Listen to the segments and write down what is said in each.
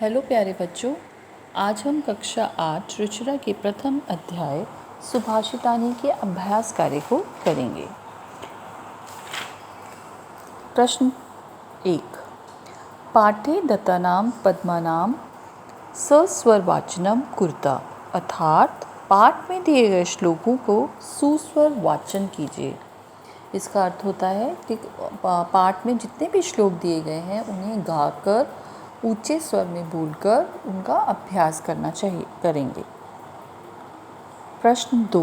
Hello प्यारे बच्चों, आज हम कक्षा 8 रुचिरा के प्रथम अध्याय सुभाषितानि के अभ्यास कार्य को करेंगे। प्रश्न 1। पाठे दत्तानां पद्मानां सस्वरवाचनम कुरुता, अर्थात पाठ में दिए गए श्लोकों को सुस्वर वाचन कीजिए। इसका अर्थ होता है कि पाठ में जितने भी श्लोक दिए गए हैं उन्हें गाकर ऊंचे स्वर में बोलकर उनका अभ्यास करना करेंगे। प्रश्न 2।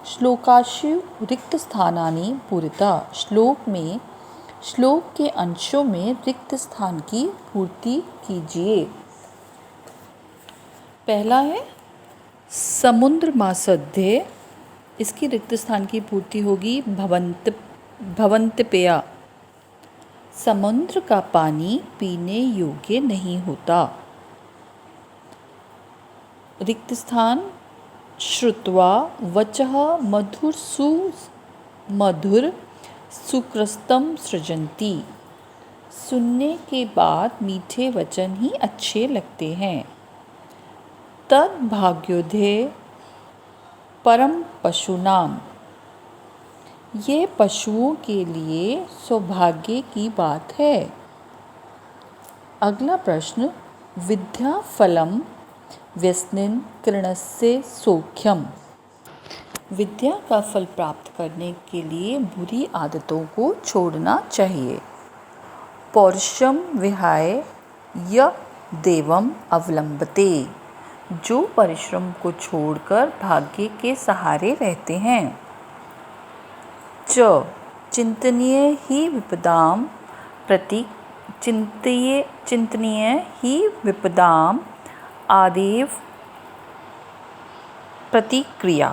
श्लोकाशु रिक्त स्थानानि पूरिता, श्लोक के अंशों में रिक्त स्थान की पूर्ति कीजिए। पहला है समुद्र मासध्य, इसकी रिक्त स्थान की पूर्ति होगी भवन्तपेया। समुद्र का पानी पीने योग्य नहीं होता। रिक्त स्थान श्रुत्वा वचः मधुर सुकृस्तम सृजन्ति, सुनने के बाद मीठे वचन ही अच्छे लगते हैं। तद भाग्योदय परम पशूनाम, ये पशुओं के लिए सौभाग्य की बात है। अगला प्रश्न विद्या फलम व्यसनिन कृणस्य सौख्यम, विद्या का फल प्राप्त करने के लिए बुरी आदतों को छोड़ना चाहिए। पौरुषम विहाय य देवम अवलंबते, जो परिश्रम को छोड़कर भाग्य के सहारे रहते हैं। च चिंतनीय ही विपदाम आदेव प्रतिक्रिया,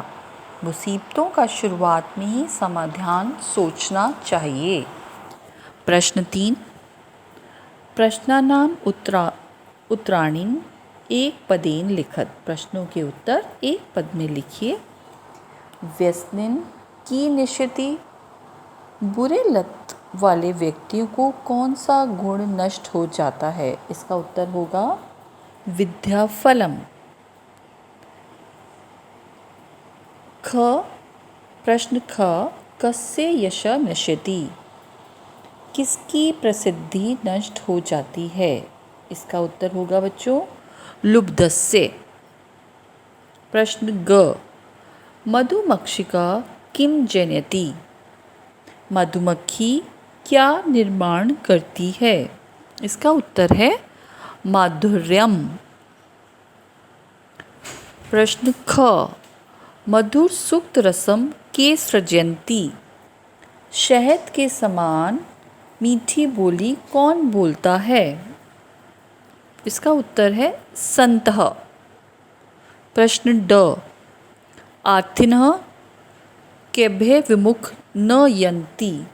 मुसीबतों का शुरुआत में ही समाधान सोचना चाहिए। प्रश्न 3। प्रश्नानाम उत्तराणि एक पदेन लिखत, प्रश्नों के उत्तर एक पद में लिखिए। व्यसनिन की निश्चिति, बुरे लत वाले व्यक्तियों को कौन सा गुण नष्ट हो जाता है? इसका उत्तर होगा विद्या फलम। प्रश्न ख कस्य यश नश्यति, किसकी प्रसिद्धि नष्ट हो जाती है? इसका उत्तर होगा बच्चों लुब्धस्य। प्रश्न ग मधुमक्षिका किम जनयति, मधुमक्खी क्या निर्माण करती है? इसका उत्तर है माधुर्यम। प्रश्न ख मधुर सुक्त रसम के सृजन्ति, शहद के समान मीठी बोली कौन बोलता है? इसका उत्तर है संतः। प्रश्न ड आर्थिनः केभ्य विमुख न यन्ति,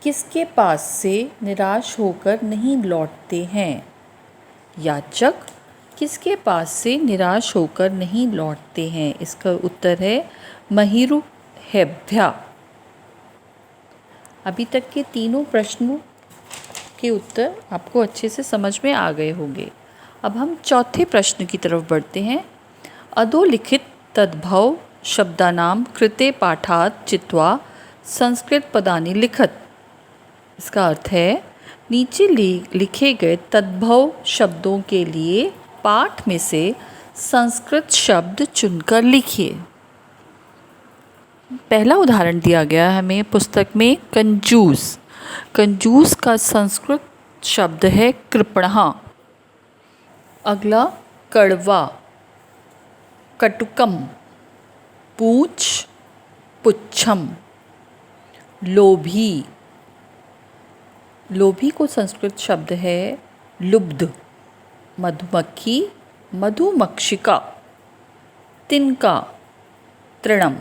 किसके पास से निराश होकर नहीं लौटते हैं? याचक किसके पास से निराश होकर नहीं लौटते हैं? इसका उत्तर है महिरुहेभ्या। अभी तक के तीनों प्रश्नों के उत्तर आपको अच्छे से समझ में आ गए होंगे। अब हम चौथे प्रश्न की तरफ बढ़ते हैं। अधोलिखित तद्भव शब्दानाम कृते पाठात् चित्वा संस्कृत पदानि लिखत, इसका अर्थ है नीचे लिखे गए तद्भव शब्दों के लिए पाठ में से संस्कृत शब्द चुनकर लिखिए। पहला उदाहरण दिया गया है हमें पुस्तक में कंजूस, कंजूस का संस्कृत शब्द है कृपणः। अगला कड़वा, कटुकम, पूछ, पुच्छम। लोभी, लोभी को संस्कृत शब्द है लुब्ध। मधुमक्खी, मधुमक्षिका। तिनका, तृणम।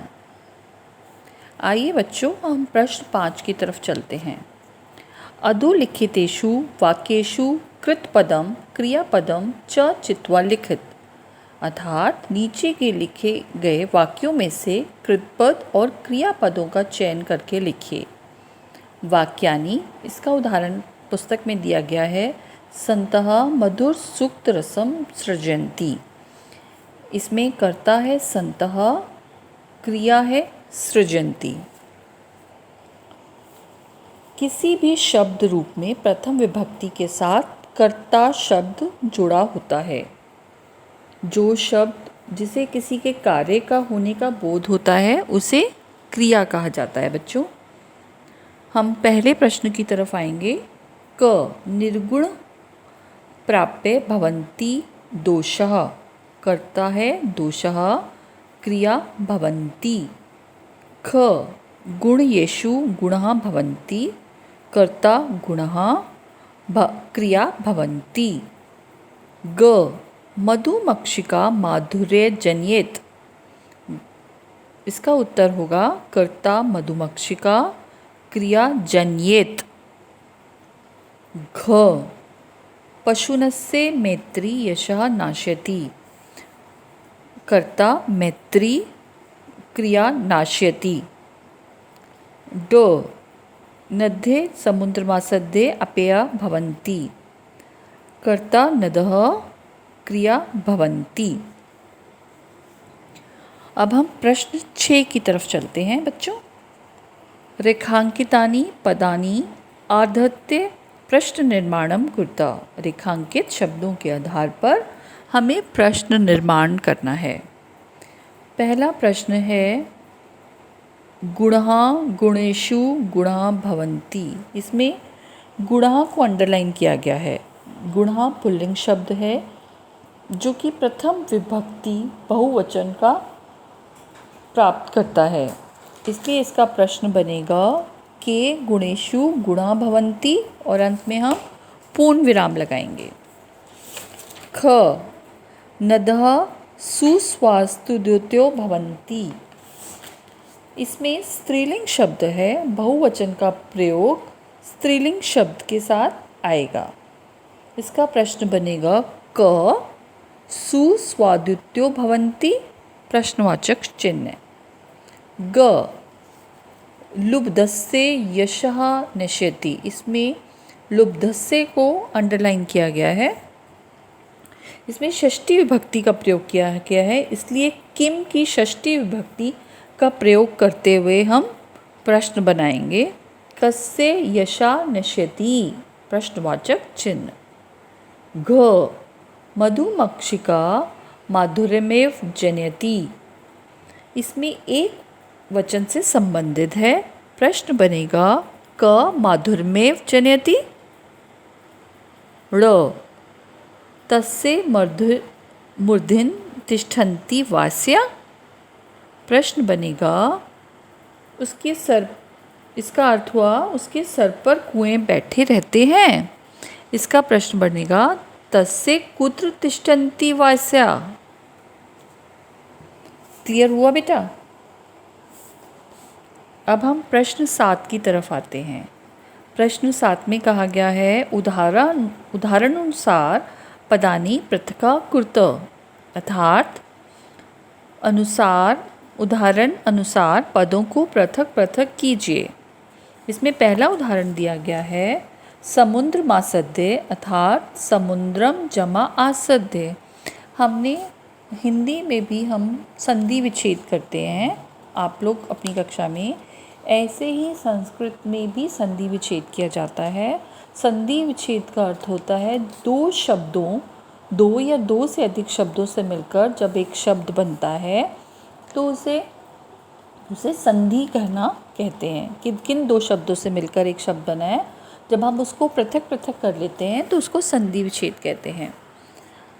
आइए बच्चों हम प्रश्न 5 की तरफ चलते हैं। अधोलिखितेषु वाक्येषु कृतपदम क्रियापदम च चित्वा लिखित, अर्थात नीचे के लिखे गए वाक्यों में से कृतपद और क्रियापदों का चयन करके लिखिए। वाक्यानि, इसका उदाहरण पुस्तक में दिया गया है संतः मधुर सूक्त रसम सृजन्ति। इसमें कर्ता है संतः, क्रिया है सृजन्ति। किसी भी शब्द रूप में प्रथम विभक्ति के साथ कर्ता शब्द जुड़ा होता है। जो शब्द जिसे किसी के कार्य का होने का बोध होता है उसे क्रिया कहा जाता है बच्चों। हम पहले प्रश्न की तरफ आएंगे। क निर्गुण प्राप्य भवन्ति दोषः। कर्ता है दोषः, क्रिया भवन्ति। ख गुणयेषु गुणः भवन्ति। कर्ता गुणः, क्रिया भवन्ति। ग मधुमक्षिका माधुर्य जन्येत। इसका उत्तर होगा कर्ता मधुमक्षिका, क्रिया जन्येत। घ पशुनस्य मैत्री यशः नाशयति। कर्ता मैत्री, क्रिया नाशयति। ड नद्ये समुद्रमासद्ये अपेया भवन्ति। कर्ता नदः, क्रिया भवन्ति। अब हम प्रश्न 6 की तरफ चलते हैं बच्चों। रेखांकितानि पदानि आधत्य प्रश्न निर्माणम कुर्ता। रेखांकित शब्दों के आधार पर हमें प्रश्न निर्माण करना है। पहला प्रश्न है गुणः गुणेषु गुणः भवन्ति। इसमें गुणः को अंडरलाइन किया गया है। गुणः पुल्लिंग शब्द है जो कि प्रथम विभक्ति बहुवचन का प्राप्त करता है, इसलिए इसका प्रश्न बनेगा के गुणेषु गुणः भवन्ति और अंत में हम पूर्ण विराम लगाएंगे। ख नदः सुस्वास्तुद्योतो भवन्ति। इसमें स्त्रीलिंग शब्द है, बहुवचन का प्रयोग स्त्रीलिंग शब्द के साथ आएगा। इसका प्रश्न बनेगा क सुस्वादुत्यो भवन्ति, प्रश्नवाचक चिन्ह। ग लुब्धस्य यशः नश्यति। इसमें लुब्धस्य को अंडरलाइन किया गया है। इसमें षष्ठी विभक्ति का प्रयोग किया गया है, इसलिए किम की षष्ठी विभक्ति का प्रयोग करते हुए हम प्रश्न बनाएंगे। कस्य यशा नश्यति, प्रश्नवाचक चिन्ह। घ मधुमक्षिका माधुर्यमेव जनयति। इसमें एक वचन से संबंधित है। प्रश्न बनेगा क माधुर्यमेव जनयति। ड़ तस्य मूर्धनि तिष्ठन्ति वास्या। प्रश्न बनेगा उसके सर, इसका अर्थ हुआ उसके सर पर कुएं बैठे रहते हैं। इसका प्रश्न बनेगा तस्य कुत्र तिष्ठन्ति वास्या। क्लियर हुआ बेटा? अब हम प्रश्न 7 की तरफ आते हैं। प्रश्न 7 में कहा गया है उदाहरण अनुसार पदानि पृथक् कुरुत। अर्थात उदाहरण अनुसार पदों को पृथक पृथक कीजिए। इसमें पहला उदाहरण दिया गया है समुद्र मासद्य, अर्थात समुद्रम जमा आसद्य। हमने हिंदी में भी हम संधि विच्छेद करते हैं, आप लोग अपनी कक्षा में, ऐसे ही संस्कृत में भी संधि विच्छेद किया जाता है। संधि विच्छेद का अर्थ होता है दो शब्दों, दो या दो से अधिक शब्दों से मिलकर जब एक शब्द बनता है तो उसे संधि कहते हैं कि किन दो शब्दों से मिलकर एक शब्द बना है, जब हम उसको पृथक पृथक कर लेते हैं तो उसको संधि विच्छेद कहते हैं।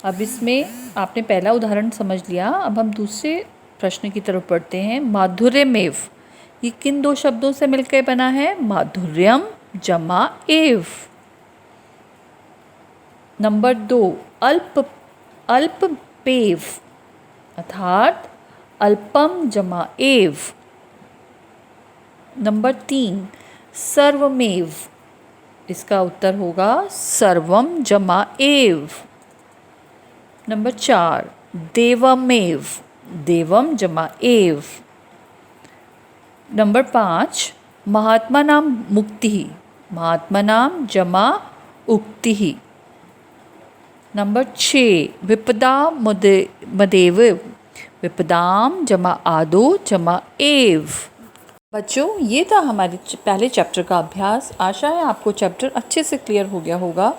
अब इसमें आपने पहला उदाहरण समझ लिया। अब हम दूसरे प्रश्न की तरफ बढ़ते हैं। माधुर्यमेव, ये किन दो शब्दों से मिलकर बना है? माधुर्यम जमा एव। नंबर 2 अल्पपेव, अर्थात अल्पम जमा एव। नंबर 3 सर्वमेव, इसका उत्तर होगा सर्वम जमा एव। नंबर 4 देवमेव, देवम जमा एव। नंबर 5 महात्मा नाम मुक्ति, महात्मा नाम जमा उक्ति। नंबर 6 विपदा मदेव, विपदाम जमा आदो जमा एव। बच्चों ये था हमारे पहले चैप्टर का अभ्यास। आशा है आपको चैप्टर अच्छे से क्लियर हो गया होगा।